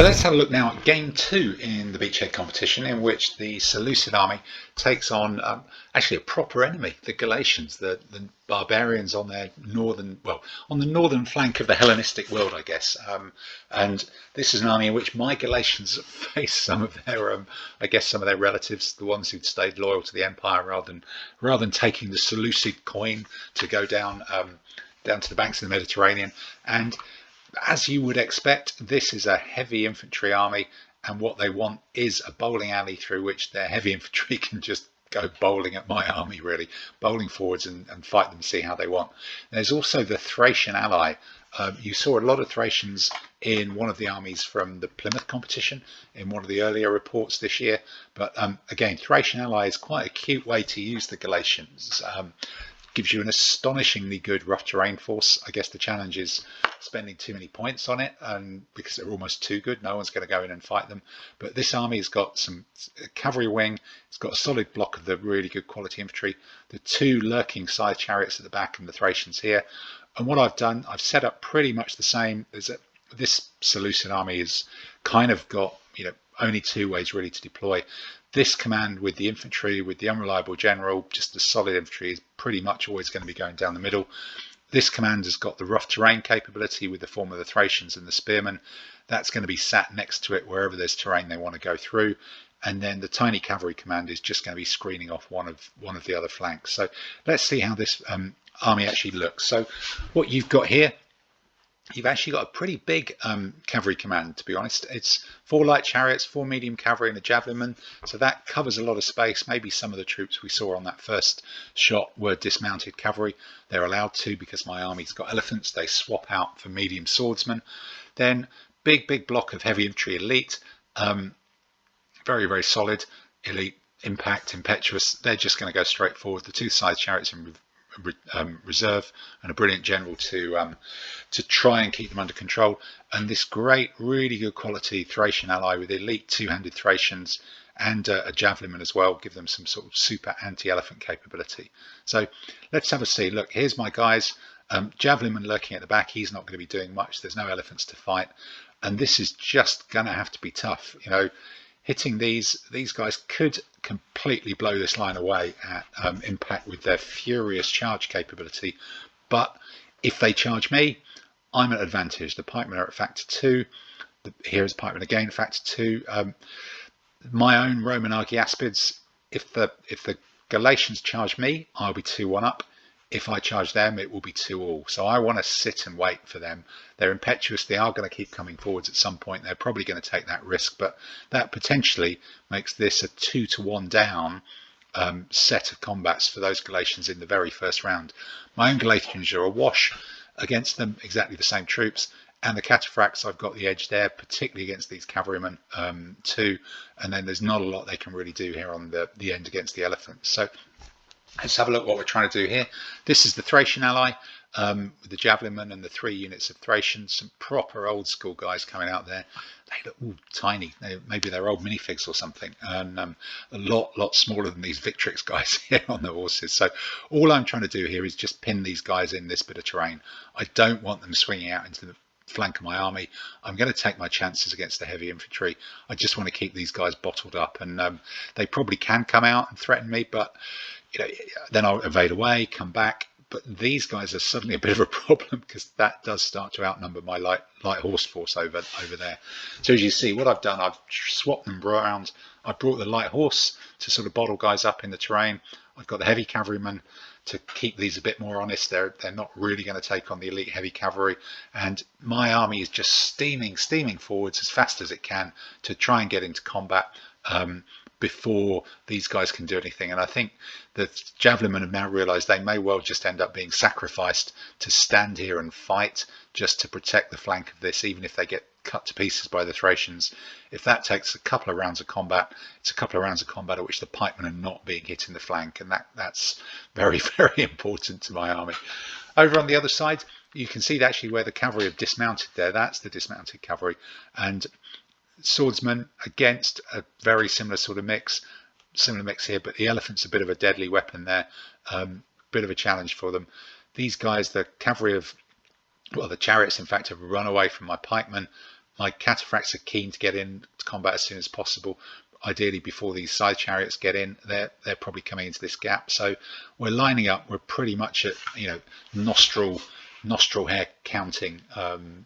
So let's have a look now at game 2 in the Beachhead competition, in which the Seleucid army takes on actually a proper enemy, the Galatians, the barbarians on their on the northern flank of the Hellenistic world, I guess. And this is an army in which my Galatians face some of their, some of their relatives, the ones who'd stayed loyal to the empire rather than taking the Seleucid coin to go down to the banks of the Mediterranean. And as you would expect, this is a heavy infantry army, and what they want is a bowling alley through which their heavy infantry can just go bowling at my army, really, bowling forwards and fight them, see how they want. There's also the Thracian ally. You saw a lot of Thracians in one of the armies from the Plymouth competition in one of the earlier reports this year, but again, Thracian ally is quite a cute way to use the Galatians. Gives you an astonishingly good rough terrain force. I guess the challenge is spending too many points on it, and because they're almost too good, no one's going to go in and fight them. But this army has got some cavalry wing, it's got a solid block of the really good quality infantry, the two lurking side chariots at the back, and the Thracians here. And what I've done, I've set up pretty much the same. This Seleucid army has kind of got only two ways really to deploy. This command with the infantry, with the unreliable general, just the solid infantry, is pretty much always going to be going down the middle. This command has got the rough terrain capability with the form of the Thracians and the spearmen. That's going to be sat next to it wherever there's terrain they want to go through. And then the tiny cavalry command is just going to be screening off one of the other flanks. So let's see how this army actually looks. So what you've got here, you've actually got a pretty big cavalry command, to be honest. It's 4 light chariots, 4 medium cavalry, and a javelinman. So that covers a lot of space. Maybe some of the troops we saw on that first shot were dismounted cavalry. They're allowed to because my army's got elephants. They swap out for medium swordsmen. Then big block of heavy infantry elite. Very, very solid. Elite, impact, impetuous. They're just going to go straight forward. The 2 side chariots in reserve, and a brilliant general to try and keep them under control. And this great, really good quality Thracian ally with elite 2-handed Thracians and a javelinman as well, give them some sort of super anti-elephant capability. So let's have a see. Look, here's my guys. Javelinman lurking at the back. He's not going to be doing much. There's no elephants to fight, and this is just going to have to be tough. Hitting these guys could completely blow this line away at impact with their furious charge capability. But if they charge me, I'm at advantage. The pikemen are at factor 2. Here's pikemen again, factor 2. My own Roman Argiaspids, if the Galatians charge me, I'll be 2-1 up. If I charge them, it will be 2-all. So I want to sit and wait for them. They're impetuous. They are going to keep coming forwards at some point. They're probably going to take that risk, but that potentially makes this a 2-1 down set of combats for those Galatians in the very first round. My own Galatians are awash against them, exactly the same troops. And the cataphracts, I've got the edge there, particularly against these cavalrymen too. And then there's not a lot they can really do here on the end against the elephants. So let's have a look what we're trying to do here. This is the Thracian ally with the javelinman and the 3 units of Thracians. Some proper old school guys coming out there. They look tiny. Maybe they're old minifigs or something, and a lot smaller than these Victrix guys here on the horses. So all I'm trying to do here is just pin these guys in this bit of terrain. I don't want them swinging out into the flank of my army. I'm going to take my chances against the heavy infantry. I just want to keep these guys bottled up, and they probably can come out and threaten me, but then I'll evade away, come back. But these guys are suddenly a bit of a problem because that does start to outnumber my light horse force over there. So as you see, what I've done, I've swapped them around. I brought the light horse to sort of bottle guys up in the terrain. I've got the heavy cavalrymen to keep these a bit more honest. They're not really going to take on the elite heavy cavalry, and my army is just steaming forwards as fast as it can to try and get into combat before these guys can do anything. And I think the javelinmen have now realized they may well just end up being sacrificed to stand here and fight just to protect the flank of this, even if they get cut to pieces by the Thracians. If that takes a couple of rounds of combat, it's a couple of rounds of combat at which the pikemen are not being hit in the flank, and that's very, very important to my army. Over on the other side, you can see actually where the cavalry have dismounted there. That's the dismounted cavalry, and swordsmen against a very similar sort of mix here, but the elephant's a bit of a deadly weapon there, bit of a challenge for them. These guys, the cavalry the chariots in fact have run away from my pikemen. My cataphracts are keen to get into combat as soon as possible. Ideally, before these side chariots get in, they're probably coming into this gap. So we're lining up. We're pretty much at nostril hair counting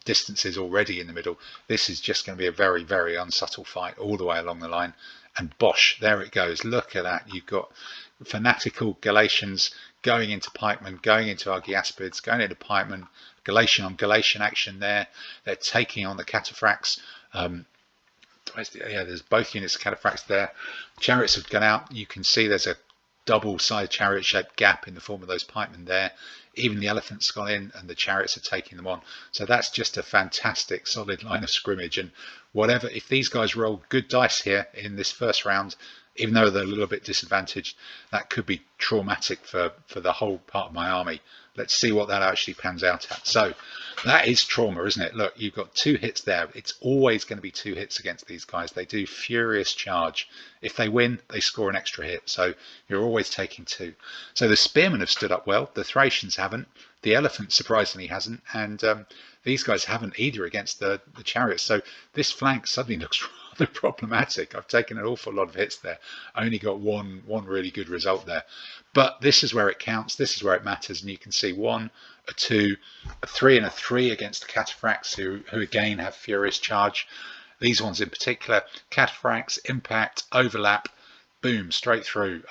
distances already in the middle. This is just going to be a very, very unsubtle fight all the way along the line. And bosh, there it goes. Look at that. You've got fanatical Galatians going into pikemen, going into Argiaspids, going into pikemen, Galatian on Galatian action there. They're taking on the cataphracts. There's both units of cataphracts there. Chariots have gone out. You can see there's a double side chariot shaped gap in the form of those pikemen there. Even the elephants gone in and the chariots are taking them on. So that's just a fantastic solid line of scrimmage. And whatever, if these guys roll good dice here in this first round, even though they're a little bit disadvantaged, that could be traumatic for the whole part of my army. Let's see what that actually pans out at. So that is trauma, isn't it? Look, you've got 2 hits there. It's always going to be 2 hits against these guys. They do furious charge. If they win, they score an extra hit. So you're always taking 2. So the spearmen have stood up well. The Thracians haven't. The elephant surprisingly hasn't. And these guys haven't either against the chariots. So this flank suddenly looks rather problematic. I've taken an awful lot of hits there. I only got one really good result there. But this is where it counts. This is where it matters. And you can see 1, a 2, a 3 and a 3 against the cataphracts who again have furious charge. These ones in particular, cataphracts, impact, overlap, boom, straight through,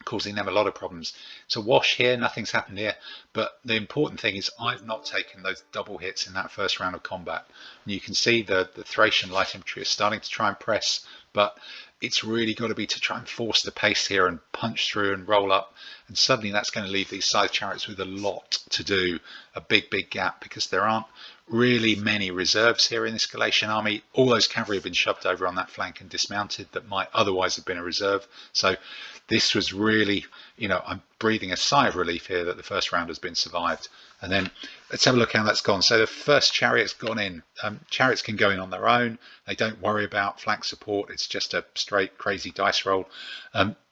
causing them a lot of problems. It's a wash here, nothing's happened here, but the important thing is I've not taken those double hits in that first round of combat. And you can see the Thracian light infantry is starting to try and press, but it's really got to be to try and force the pace here and punch through and roll up, and suddenly that's going to leave these side chariots with a lot to do, a big gap, because there aren't really many reserves here in this Galatian army. All those cavalry have been shoved over on that flank and dismounted that might otherwise have been a reserve. So this was really, I'm breathing a sigh of relief here that the first round has been survived. And then let's have a look how that's gone. So the first chariot's gone in. Chariots can go in on their own. They don't worry about flank support. It's just a straight crazy dice roll.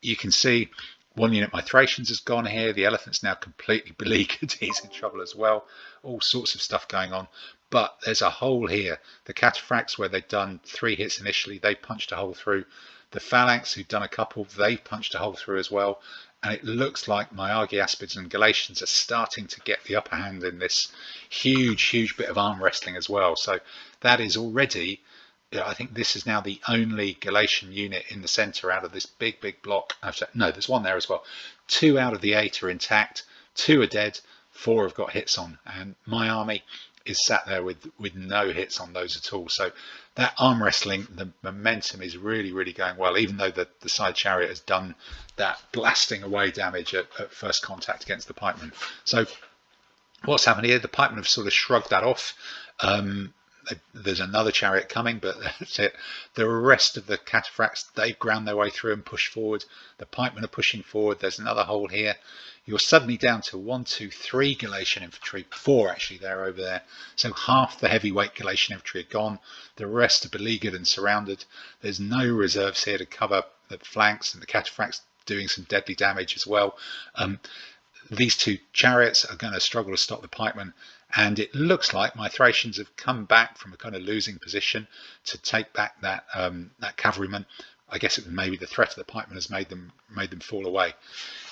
You can see one unit, my Thracians, has gone here. The elephant's now completely beleaguered. He's in trouble as well. All sorts of stuff going on. But there's a hole here. The cataphracts, where they'd done 3 hits initially, they punched a hole through. The phalanx, who'd done a couple, they punched a hole through as well. And it looks like my Argiaspids and Galatians are starting to get the upper hand in this huge bit of arm wrestling as well. So that is already, I think this is now the only Galatian unit in the centre out of this big block. No, there's one there as well. 2 out of the 8 are intact, 2 are dead, 4 have got hits on, and my army is sat there with no hits on those at all. So that arm wrestling, the momentum is really going well, even though the side chariot has done that blasting away damage at first contact against the pikemen. So what's happened here? The pikemen have sort of shrugged that off. There's another chariot coming, but that's it. The rest of the cataphracts, they've ground their way through and pushed forward. The pikemen are pushing forward. There's another hole here. You're suddenly down to 1, 2, 3 Galatian infantry, 4 actually there over there. So half the heavyweight Galatian infantry are gone. The rest are beleaguered and surrounded. There's no reserves here to cover the flanks, and the cataphracts doing some deadly damage as well. These 2 chariots are going to struggle to stop the pikemen, and it looks like my Thracians have come back from a kind of losing position to take back that cavalryman. I guess it was maybe the threat of the pikemen has made them fall away.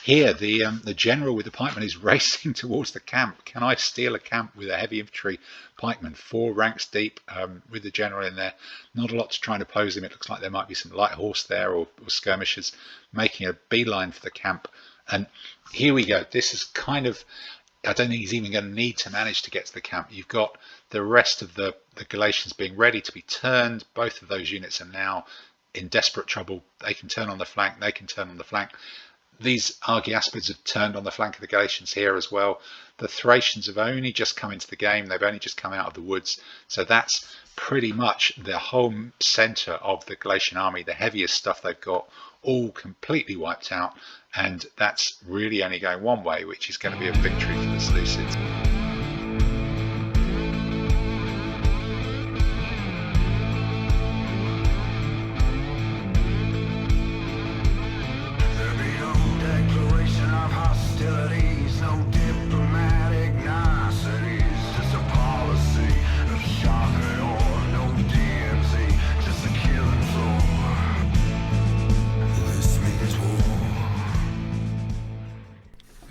Here, the general with the pikemen is racing towards the camp. Can I steal a camp with a heavy infantry pikeman, 4 ranks deep, with the general in there? Not a lot to try and oppose him. It looks like there might be some light horse there or skirmishers making a beeline for the camp. And here we go. This is kind of, I don't think he's even going to need to manage to get to the camp. You've got the rest of the Galatians being ready to be turned. Both of those units are now in desperate trouble. They can turn on the flank. They can turn on the flank. These Argiaspids have turned on the flank of the Galatians here as well. The Thracians have only just come into the game. They've only just come out of the woods. So that's pretty much the whole centre of the Galatian army. The heaviest stuff they've got all completely wiped out. And that's really only going one way, which is going to be a victory for the Seleucids.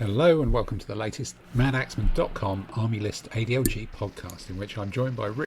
Hello and welcome to the latest Madaxeman.com Army List ADLG podcast, in which I'm joined by Rick.